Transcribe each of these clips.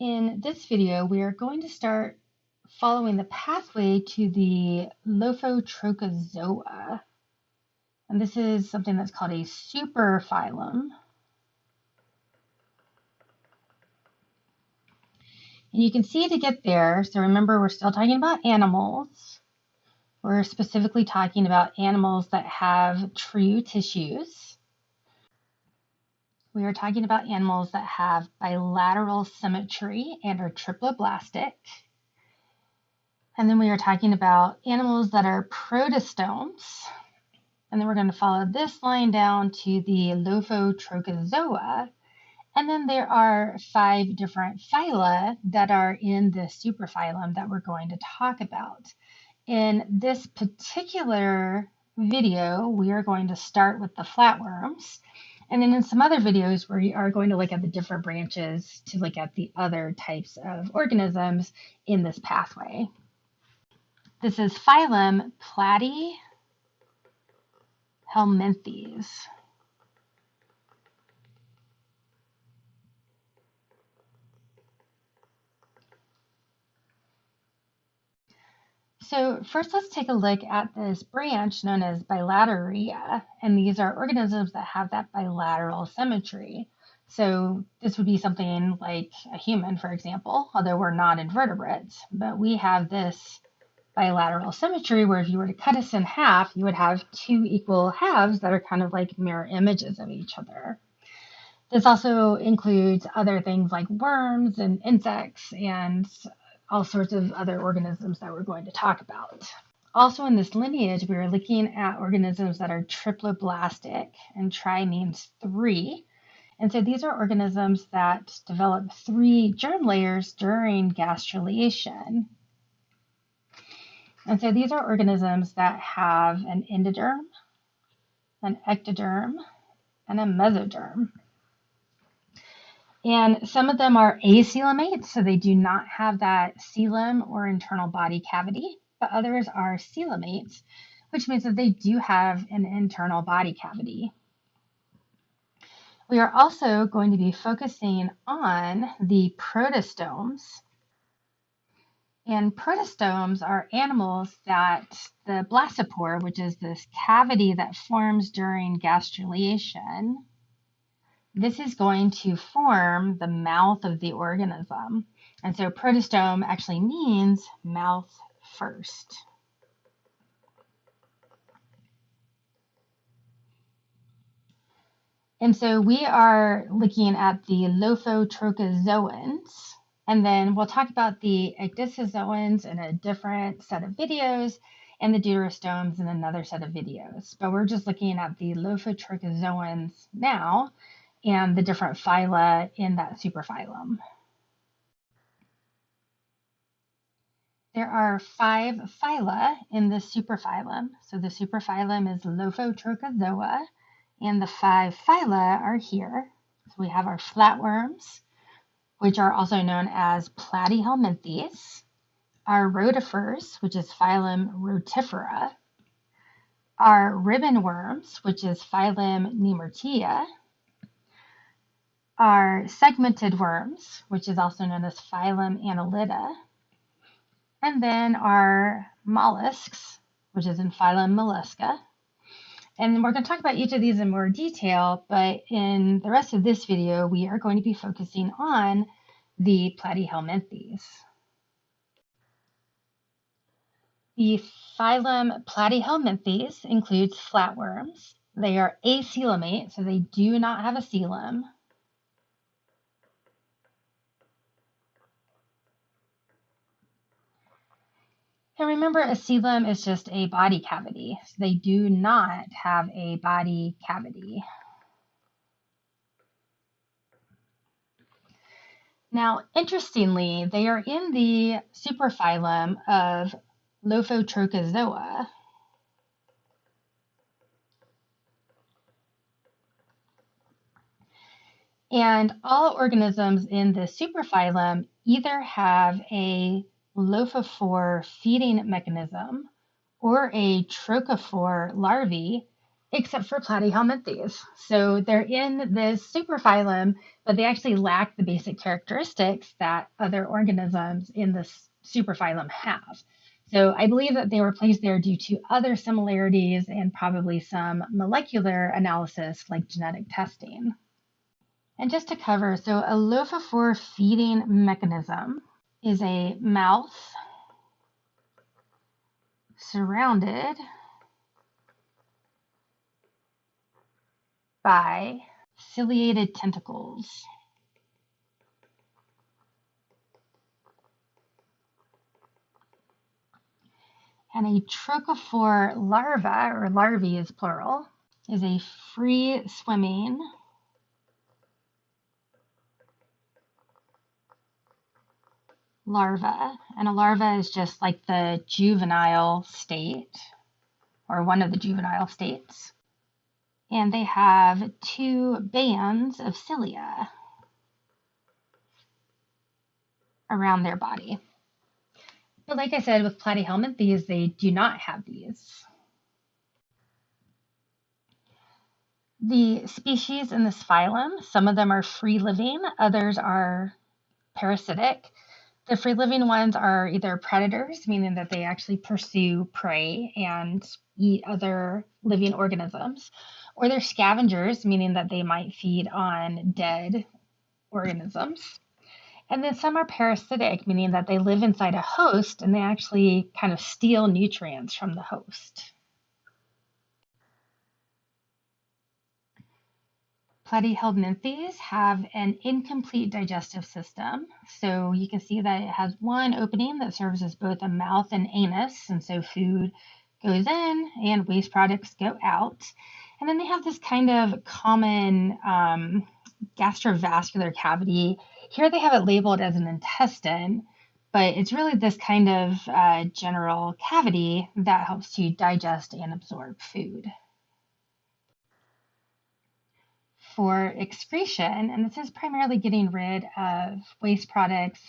In this video, we are going to start following the pathway to the Lophotrochozoa. And this is something that's called a superphylum. And you can see to get there, so remember we're still talking about animals. We're specifically talking about animals that have true tissues. We are talking about animals that have bilateral symmetry and are triploblastic. And then we are talking about animals that are protostomes. And then we're going to follow this line down to the Lophotrochozoa. And then there are 5 different phyla that are in the superphylum that we're going to talk about. In this particular video, we are going to start with the flatworms. And then in some other videos, we are going to look at the different branches to look at the other types of organisms in this pathway. This is phylum Platyhelminthes. So first let's take a look at this branch known as Bilateria, and these are organisms that have that bilateral symmetry. So this would be something like a human, for example, although we're not invertebrates, but we have this bilateral symmetry where if you were to cut us in half, you would have 2 equal halves that are kind of like mirror images of each other. This also includes other things like worms and insects and all sorts of other organisms that we're going to talk about. Also in this lineage, we are looking at organisms that are triploblastic, and tri means 3. And so these are organisms that develop 3 germ layers during gastrulation. And so these are organisms that have an endoderm, an ectoderm, and a mesoderm. And some of them are acoelomates, so they do not have that coelom or internal body cavity, but others are coelomates, which means that they do have an internal body cavity. We are also going to be focusing on the protostomes. And protostomes are animals that the blastopore, which is this cavity that forms during gastrulation, this is going to form the mouth of the organism. And so protostome actually means mouth first. And so we are looking at the Lophotrochozoans. And then we'll talk about the ecdysozoans in a different set of videos and the deuterostomes in another set of videos. But we're just looking at the Lophotrochozoans now and the different phyla in that superphylum. There are 5 phyla in this superphylum. So the superphylum is Lophotrochozoa, and the 5 phyla are here. So we have our flatworms, which are also known as Platyhelminthes, our rotifers, which is phylum Rotifera, our ribbon worms, which is phylum Nemertea, our segmented worms, which is also known as phylum Annelida, and then our mollusks, which is in phylum Mollusca. And we're going to talk about each of these in more detail, but in the rest of this video, we are going to be focusing on the Platyhelminthes. The phylum Platyhelminthes includes flatworms. They are acoelomate, so they do not have a coelom. And remember, a coelom is just a body cavity. So they do not have a body cavity. Now, interestingly, they are in the superphylum of Lophotrochozoa. And all organisms in the superphylum either have a lophophore feeding mechanism or a trochophore larvae except for Platyhelminthes. So they're in this superphylum, but they actually lack the basic characteristics that other organisms in this superphylum have. So I believe that they were placed there due to other similarities and probably some molecular analysis like genetic testing. And just to cover, so a lophophore feeding mechanism is a mouth surrounded by ciliated tentacles. And a trochophore larva, or larvae is plural, is a free swimming larva. And a larva is just like the juvenile state, or one of the juvenile states. And they have 2 bands of cilia around their body. But like I said, with Platyhelminthes, they do not have these. The species in this phylum, some of them are free living, others are parasitic. The free living ones are either predators, meaning that they actually pursue prey and eat other living organisms, or they're scavengers, meaning that they might feed on dead organisms. And then some are parasitic, meaning that they live inside a host and they actually kind of steal nutrients from the host. Platyhelminthes have an incomplete digestive system. So you can see that it has one opening that serves as both a mouth and anus. And so food goes in and waste products go out. And then they have this kind of common gastrovascular cavity. Here they have it labeled as an intestine, but it's really this kind of general cavity that helps to digest and absorb food. For excretion, and this is primarily getting rid of waste products.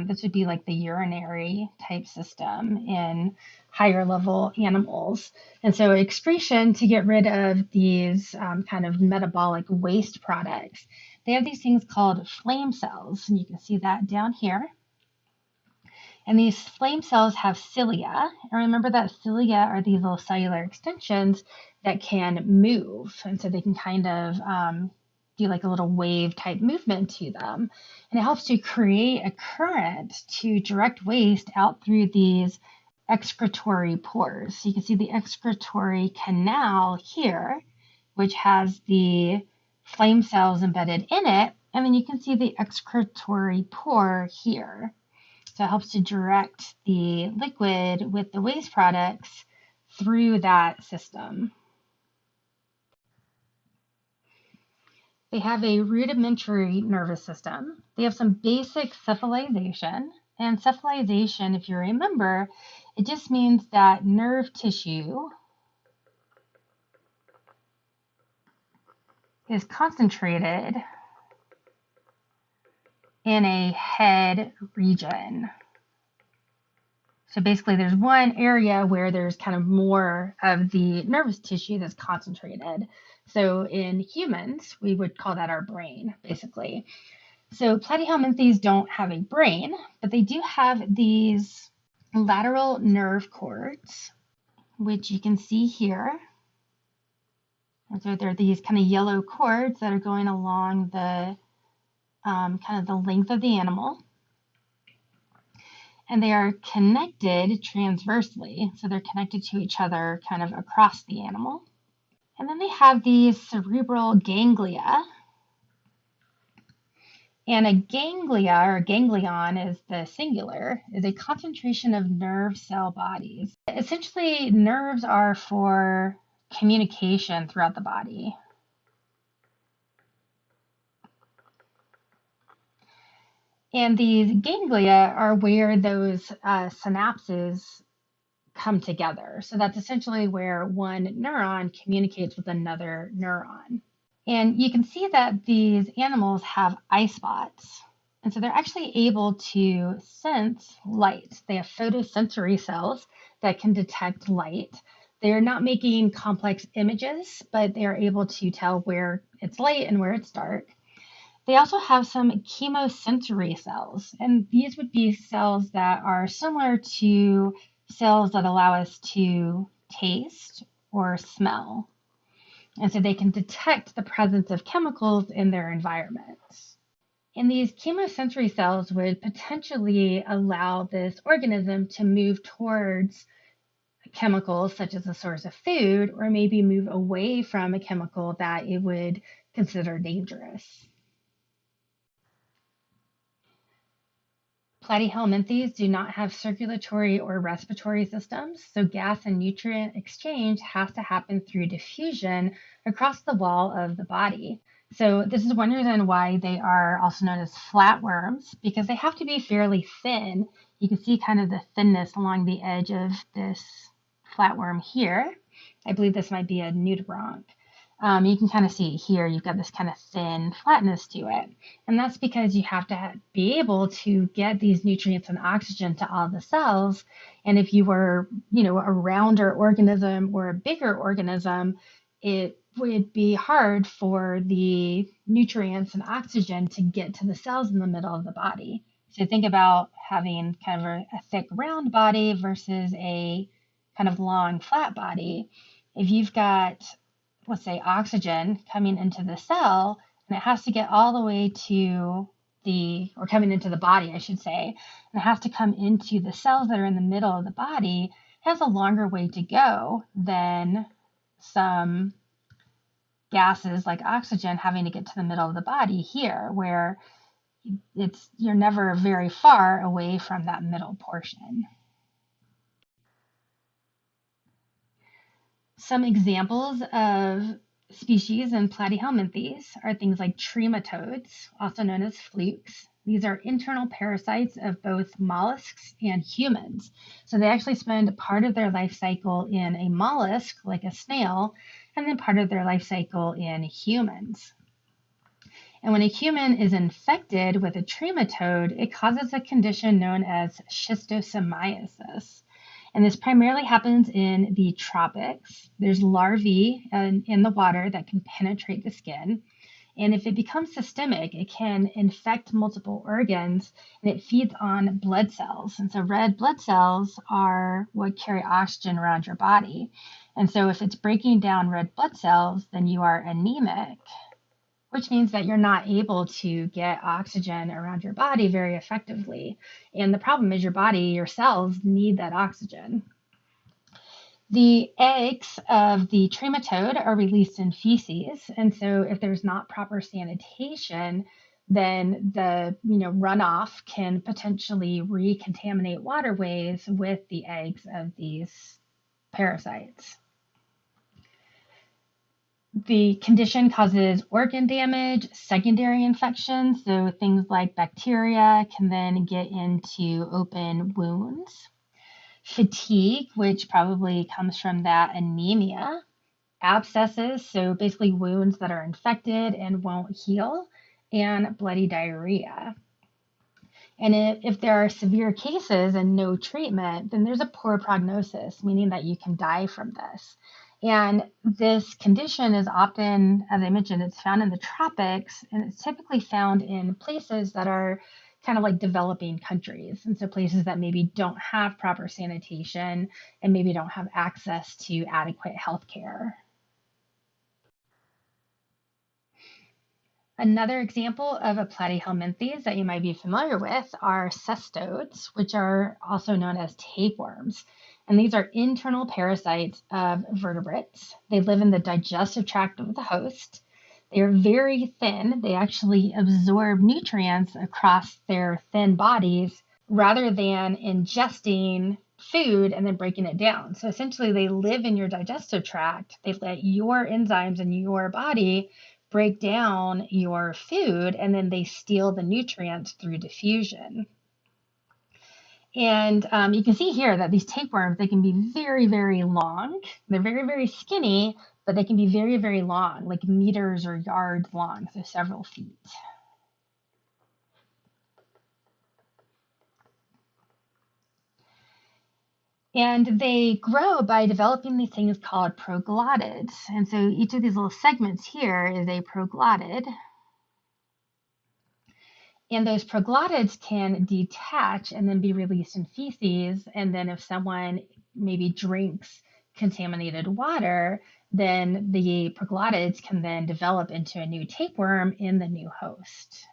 This would be like the urinary type system in higher level animals. And so excretion to get rid of these kind of metabolic waste products. They have these things called flame cells, and you can see that down here. And these flame cells have cilia. And remember that cilia are these little cellular extensions that can move. And so they can kind of do like a little wave type movement to them. And it helps to create a current to direct waste out through these excretory pores. So you can see the excretory canal here, which has the flame cells embedded in it. And then you can see the excretory pore here. So it helps to direct the liquid with the waste products through that system. They have a rudimentary nervous system. They have some basic cephalization. And cephalization, if you remember, it just means that nerve tissue is concentrated in a head region. So basically there's one area where there's kind of more of the nervous tissue that's concentrated. So in humans, we would call that our brain, basically. So Platyhelminthes don't have a brain, but they do have these lateral nerve cords, which you can see here. And so they're these kind of yellow cords that are going along the kind of the length of the animal. And they are connected transversely. So they're connected to each other kind of across the animal. And then they have these cerebral ganglia. And a ganglia, or ganglion is the singular, is a concentration of nerve cell bodies. Essentially, nerves are for communication throughout the body. And these ganglia are where those synapses come together. So that's essentially where one neuron communicates with another neuron. And you can see that these animals have eye spots. And so they're actually able to sense light. They have photosensory cells that can detect light. They're not making complex images, but they are able to tell where it's light and where it's dark. They also have some chemosensory cells, and these would be cells that are similar to cells that allow us to taste or smell. And so they can detect the presence of chemicals in their environments. And these chemosensory cells would potentially allow this organism to move towards chemicals such as a source of food, or maybe move away from a chemical that it would consider dangerous. Platyhelminthes do not have circulatory or respiratory systems, so gas and nutrient exchange has to happen through diffusion across the wall of the body. So this is one reason why they are also known as flatworms, because they have to be fairly thin. You can see kind of the thinness along the edge of this flatworm here. I believe this might be a nudibranch. You can kind of see here, you've got this kind of thin flatness to it. And that's because you have to be able to get these nutrients and oxygen to all the cells. And if you were, a rounder organism or a bigger organism, it would be hard for the nutrients and oxygen to get to the cells in the middle of the body. So think about having kind of a thick round body versus a kind of long flat body. If you've got, let's say, oxygen coming into the cell, and it has to get all the way to or coming into the body, I should say, and it has to come into the cells that are in the middle of the body, it has a longer way to go than some gases like oxygen having to get to the middle of the body here, where you're never very far away from that middle portion. Some examples of species in Platyhelminthes are things like trematodes, also known as flukes. These are internal parasites of both mollusks and humans. So they actually spend part of their life cycle in a mollusk, like a snail, and then part of their life cycle in humans. And when a human is infected with a trematode, it causes a condition known as schistosomiasis. And this primarily happens in the tropics. There's larvae in the water that can penetrate the skin. And if it becomes systemic, it can infect multiple organs, and it feeds on blood cells. And so red blood cells are what carry oxygen around your body. And so if it's breaking down red blood cells, then you are anemic, which means that you're not able to get oxygen around your body very effectively. And the problem is your cells need that oxygen. The eggs of the trematode are released in feces, and so if there's not proper sanitation, then the runoff can potentially recontaminate waterways with the eggs of these parasites. The condition causes organ damage, secondary infections, so things like bacteria can then get into open wounds. Fatigue, which probably comes from that anemia. Abscesses, so basically wounds that are infected and won't heal. And bloody diarrhea. And if there are severe cases and no treatment, then there's a poor prognosis, meaning that you can die from this. And this condition is often, as I mentioned, it's found in the tropics, and it's typically found in places that are kind of like developing countries. And so places that maybe don't have proper sanitation and maybe don't have access to adequate health care. Another example of a Platyhelminthes that you might be familiar with are cestodes, which are also known as tapeworms. And these are internal parasites of vertebrates. They live in the digestive tract of the host. They are very thin. They actually absorb nutrients across their thin bodies rather than ingesting food and then breaking it down. So essentially, they live in your digestive tract. They let your enzymes in your body break down your food, and then they steal the nutrients through diffusion. And you can see here that these tapeworms, they can be very, very long. They're very, very skinny, but they can be very, very long, like meters or yards long, so several feet. And they grow by developing these things called proglottids. And so each of these little segments here is a proglottid. And those proglottids can detach and then be released in feces. And then if someone maybe drinks contaminated water, then the proglottids can then develop into a new tapeworm in the new host.